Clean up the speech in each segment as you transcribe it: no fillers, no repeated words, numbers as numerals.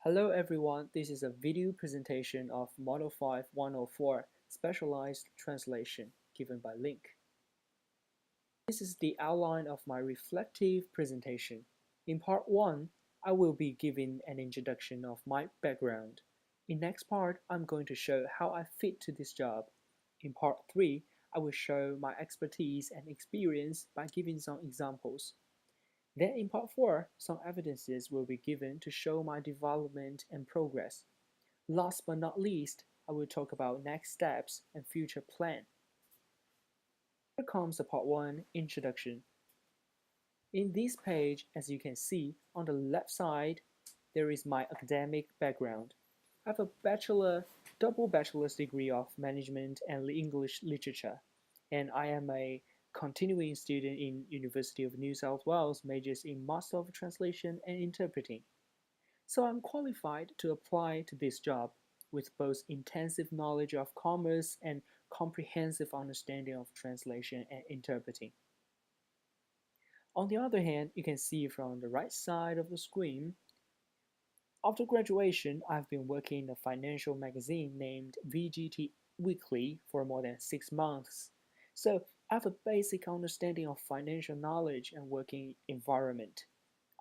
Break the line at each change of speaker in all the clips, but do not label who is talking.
Hello everyone, this is a video presentation of Model 5104 Specialized Translation given by Link. This is the outline of my reflective presentation. In part 1, I will be giving an introduction of my background. In next part, I'm going to show how I fit to this job. In part 3, I will show my expertise and experience by giving some examples. Then in part 4, some evidences will be given to show my development and progress. Last but not least, I will talk about next steps and future plan. Here comes the part 1 introduction. In this page, as you can see, on the left side, there is my academic background. I have a double bachelor's degree of management and English literature, and I am a continuing student in University of New South Wales, majors in Master of Translation and Interpreting. So I'm qualified to apply to this job with both intensive knowledge of commerce and comprehensive understanding of translation and interpreting. On the other hand, you can see from the right side of the screen, after graduation, I've been working in a financial magazine named VGT Weekly for more than 6 months. So I have a basic understanding of financial knowledge and working environment.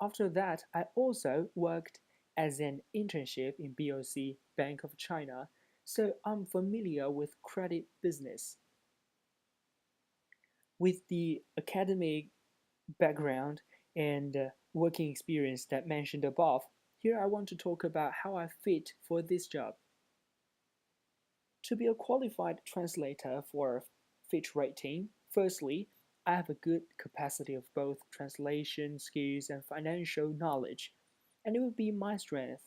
After that, I also worked as an internship in BOC, Bank of China, so I'm familiar with credit business. With the academic background and working experience that mentioned above, here I want to talk about how I fit for this job. To be a qualified translator for Fit Rating, firstly, I have a good capacity of both translation skills and financial knowledge, and it will be my strength.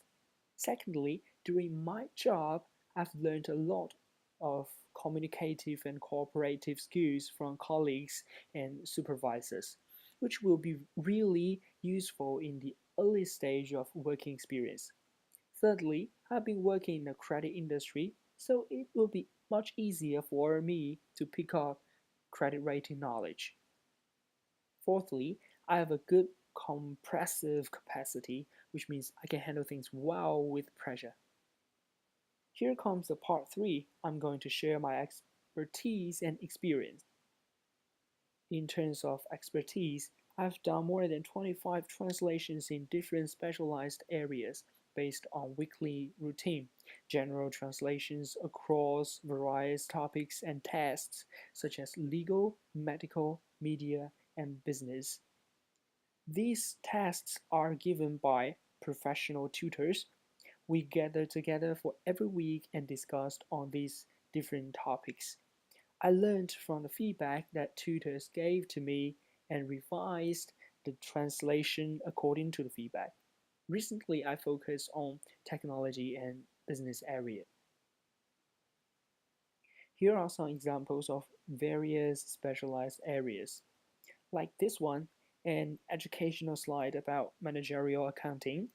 Secondly, during my job, I've learned a lot of communicative and cooperative skills from colleagues and supervisors, which will be really useful in the early stage of working experience. Thirdly, I've been working in the credit industry, so it will be much easier for me to pick up credit rating knowledge. Fourthly, I have a good compressive capacity, which means I can handle things well with pressure. Here comes the part 3. I'm going to share my expertise and experience. In terms of expertise, I've done more than 25 translations in different specialized areas based on weekly routine, general translations across various topics and tasks such as legal, medical, media, and business. These tasks are given by professional tutors. We gather together for every week and discussed on these different topics. I learned from the feedback that tutors gave to me and revised the translation according to the feedback. Recently, I focus on technology and business area. Here are some examples of various specialized areas. Like this one, an educational slide about managerial accounting,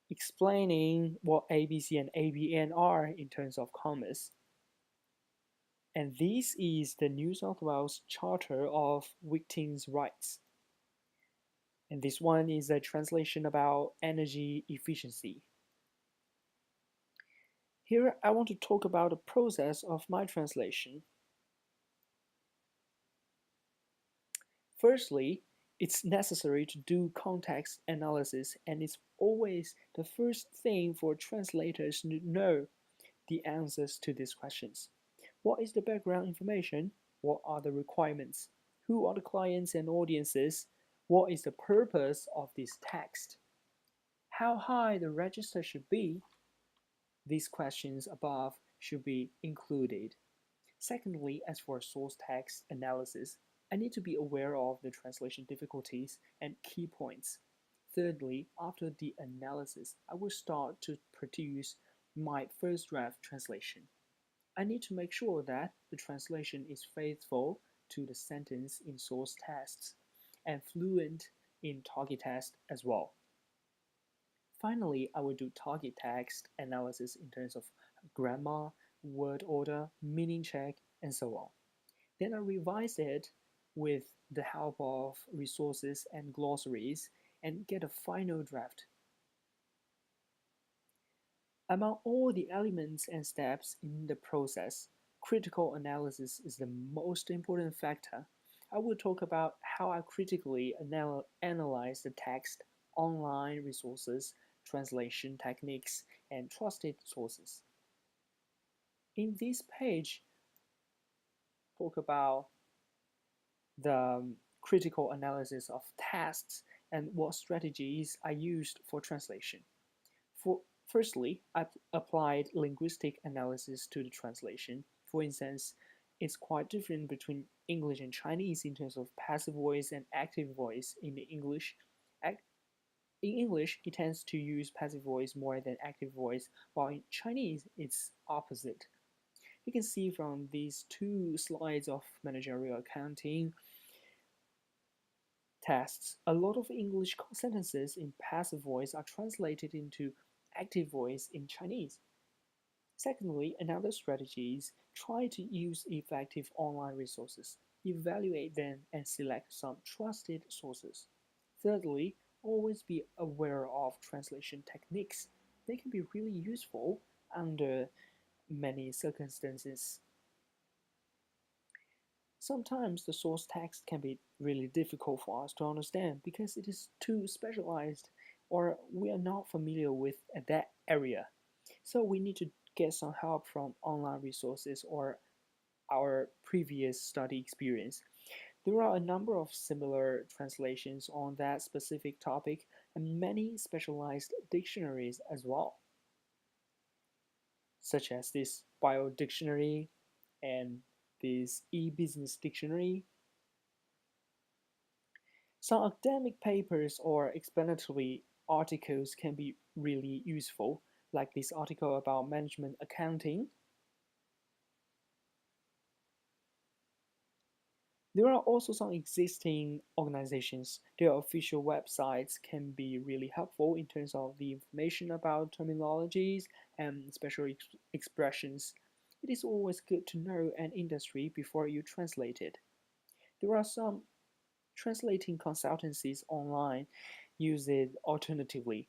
explaining what ABC and ABN are in terms of commerce. And this is the New South Wales Charter of Victims' Rights. And this one is a translation about energy efficiency. Here I want to talk about the process of my translation. Firstly, it's necessary to do context analysis, and it's always the first thing for translators to know the answers to these questions. What is the background information? What are the requirements? Who are the clients and audiences? What is the purpose of this text? How high the register should be? These questions above should be included. Secondly, as for source text analysis, I need to be aware of the translation difficulties and key points. Thirdly, after the analysis, I will start to produce my first draft translation. I need to make sure that the translation is faithful to the sentence in source text and fluent in target text as well. Finally, I will do target text analysis in terms of grammar, word order, meaning check, and so on. Then I revise it with the help of resources and glossaries and get a final draft. Among all the elements and steps in the process, critical analysis is the most important factor. I will talk about how I critically analyze the text, online resources, translation techniques, and trusted sources. In this page, talk about the critical analysis of texts and what strategies I used for translation. For Firstly, I applied linguistic analysis to the translation. For instance, it's quite different between English and Chinese in terms of passive voice and active voice. In English, it tends to use passive voice more than active voice, while in Chinese, it's opposite. You can see from these two slides of managerial accounting tests, a lot of English sentences in passive voice are translated into active voice in Chinese. Secondly, another strategy is try to use effective online resources, evaluate them, and select some trusted sources. Thirdly, always be aware of translation techniques. They can be really useful under many circumstances. Sometimes the source text can be really difficult for us to understand because it is too specialized or we are not familiar with that area. So we need to get some help from online resources or our previous study experience. There are a number of similar translations on that specific topic and many specialized dictionaries as well, such as this bio dictionary and this e-business dictionary. Some academic papers or explanatory articles can be really useful, like this article about management accounting. There are also some existing organizations. Their official websites can be really helpful in terms of the information about terminologies and special expressions. It is always good to know an industry before you translate it. There are some translating consultancies online use it alternatively.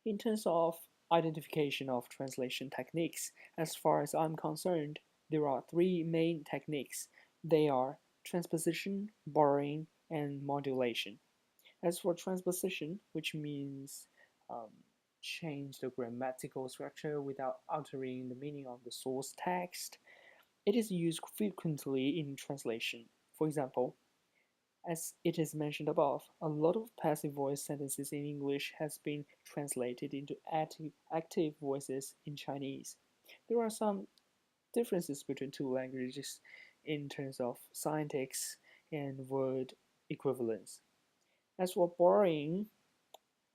In terms of identification of translation techniques, as far as I'm concerned, there are three main techniques. They are transposition, borrowing, and modulation. As for transposition, which means um, change the grammatical structure without altering the meaning of the source text, it is used frequently in translation. For example, as it is mentioned above, a lot of passive voice sentences in English has been translated into active voices in Chinese. There are some differences between two languages in terms of syntax and word equivalence. As for borrowing,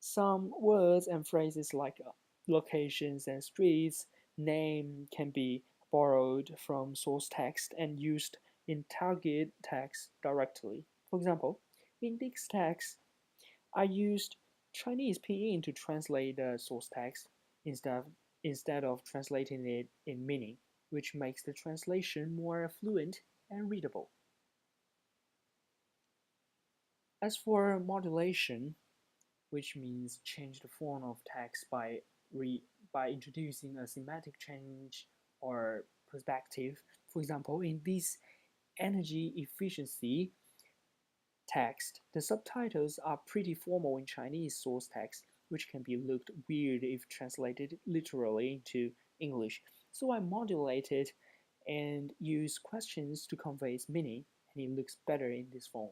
some words and phrases like locations and streets name can be borrowed from source text and used in target text directly. For example, in this text, I used Chinese pinyin to translate the source text instead instead of translating it in meaning, which makes the translation more fluent and readable. As for modulation, which means change the form of text by introducing a semantic change or perspective. For example, in this energy efficiency text, the subtitles are pretty formal in Chinese source text, which can be looked weird if translated literally into English. So I modulated and use questions to convey its meaning, and it looks better in this form.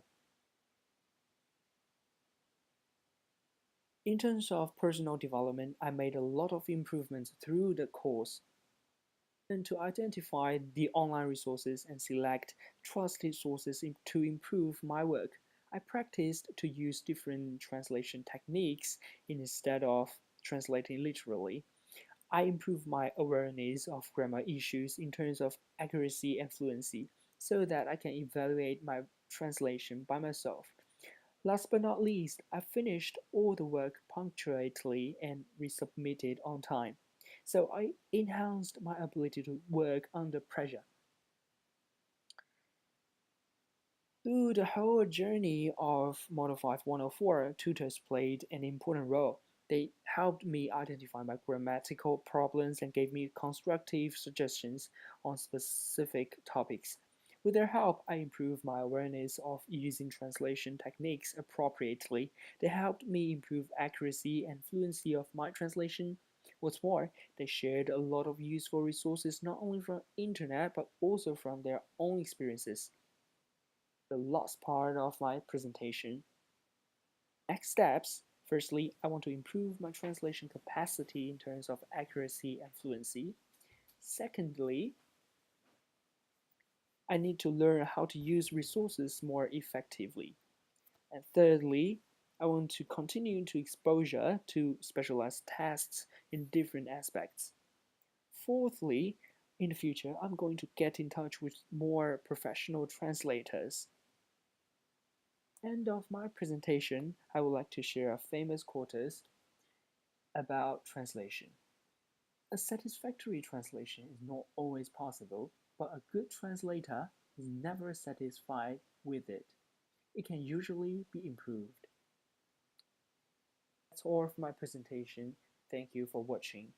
In terms of personal development, I made a lot of improvements through the course. And to identify the online resources and select trusted sources to improve my work, I practiced to use different translation techniques instead of translating literally. I improved my awareness of grammar issues in terms of accuracy and fluency so that I can evaluate my translation by myself. Last but not least, I finished all the work punctually and resubmitted on time. So I enhanced my ability to work under pressure. Through the whole journey of Model 5104, tutors played an important role. They helped me identify my grammatical problems and gave me constructive suggestions on specific topics. With their help, I improved my awareness of using translation techniques appropriately. They helped me improve accuracy and fluency of my translation. What's more, they shared a lot of useful resources not only from internet but also from their own experiences. The last part of my presentation. Next steps. Firstly, I want to improve my translation capacity in terms of accuracy and fluency. Secondly, I need to learn how to use resources more effectively. And thirdly, I want to continue to exposure to specialized tasks in different aspects. Fourthly, in the future, I'm going to get in touch with more professional translators. End of my presentation, I would like to share a famous quote about translation. A satisfactory translation is not always possible, but a good translator is never satisfied with it. It can usually be improved. That's all for my presentation. Thank you for watching.